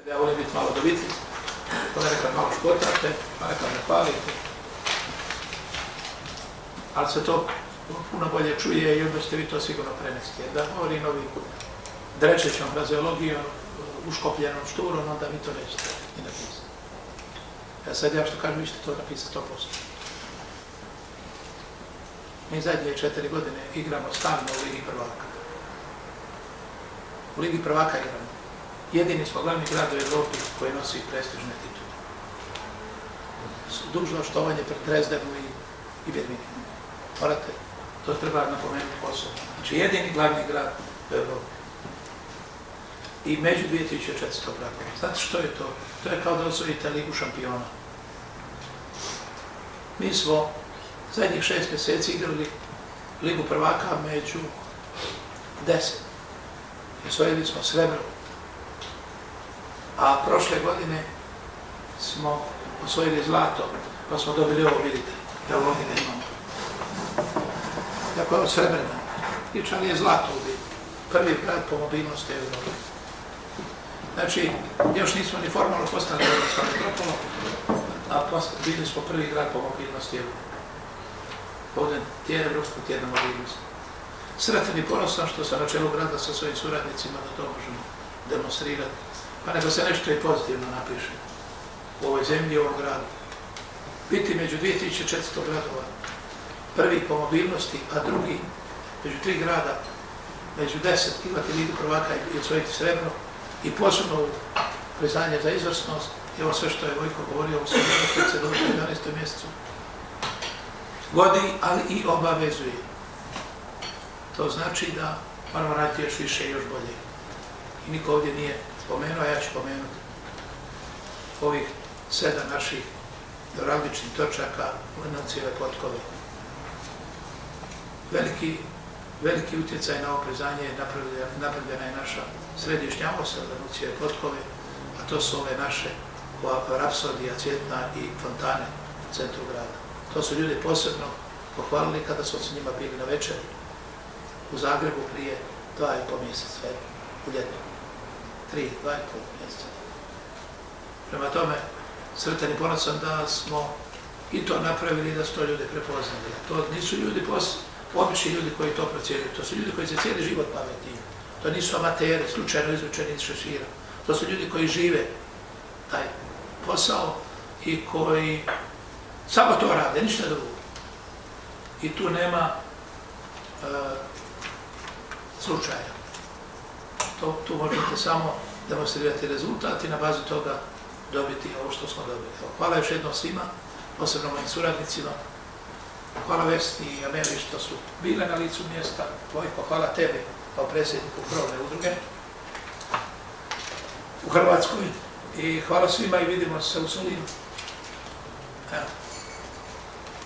Ja volim biti malo dovitljiv, pa nekad malo škotate, pa nekad ne palite. Ali se to puno bolje čuje i onda ćete vi to sigurno prenesti. Jer da govorim ovim drečećom frazeologijom, uškopljenom šturom, onda vi to nećete i napisati. Sad ja što kažem, vi ćete to napisati 100%. Mi zadnje 4 godine igramo stalno u Ligi prvaka. U Ligi prvaka igramo. Jedini smo glavni grad u Evropi koji nosi prestižne titule. Dužno štovanje pred Drezdenu i Birminghamom. Morate, to treba napomenuti posebno. Znači, jedini glavni grad u Evropi. I među 2400 brakova. Znate što je to? To je kao da osvojite Ligu šampiona. Mi smo zadnjih 6 mjeseci igrali Ligu prvaka među 10. I osvojili smo srebro. A prošle godine smo osvojili zlato, pa smo dobili ovo, vidite. Evo ovdje ga imamo. Jako je ovo srebrna. Ali je zlato u biti. Prvi grad po mobilnosti Evrope. Znači, još nismo ni formalno postali s metropolom, a bili smo prvi grad po mobilnosti Evrope. Ovdje je Evropska tjedna mobilnost. Sretan i ponosan što sam na čelu grada sa svojim suradnicima da to možemo demonstrirati. Pa nego se nešto i pozitivno napiše u ovoj zemlji i ovom gradu. Biti među 2400 gradova, prvi po mobilnosti, a drugi među 3 grada, među 10, imati Ligu prvaka i osvojiti srebro i posebno priznanje za izvrsnost, i ovo sve što je Vojko govorio u se do 11. mjesecu, godi, ali i obavezuje. To znači da moramo raditi još više i još bolje. I niko ovdje nije spomenuo, a ja ću spomenuti ovih 7 naših neuralgičnih točaka Lenucijeve potkove. Veliki utjecaj na ovo priznanje napravljena je naša središnja osa Lenucijeve potkove, a to su ove naše rapsodija, cvjetna i fontane u centru grada. To su ljudi posebno pohvalili kada su s njima bili na večeri u Zagrebu prije 2,5 mjeseca, u ljetu. 2,5 mjeseca. Prema tome, sretan i ponosan da smo i to napravili i da su to ljudi prepoznali. To nisu ljudi, obični ljudi koji to procjenjuju. To su ljudi koji se cijeli život bave tim. To nisu amateri, slučajno izvučeni iz šešira. To su ljudi koji žive taj posao i koji samo to rade, ništa drugo. I tu nema slučaja. Tu možete samo demonstrirati rezultat i na bazi toga dobiti ovo što smo dobili. Hvala još jednom svima, posebno mojim suradnicima. Hvala Vesni i Ameli što su bile na licu mjesta. Vojko, hvala tebi kao predsjedniku krovne udruge u Hrvatskoj. I hvala svima i vidimo se u Solinu. Evo.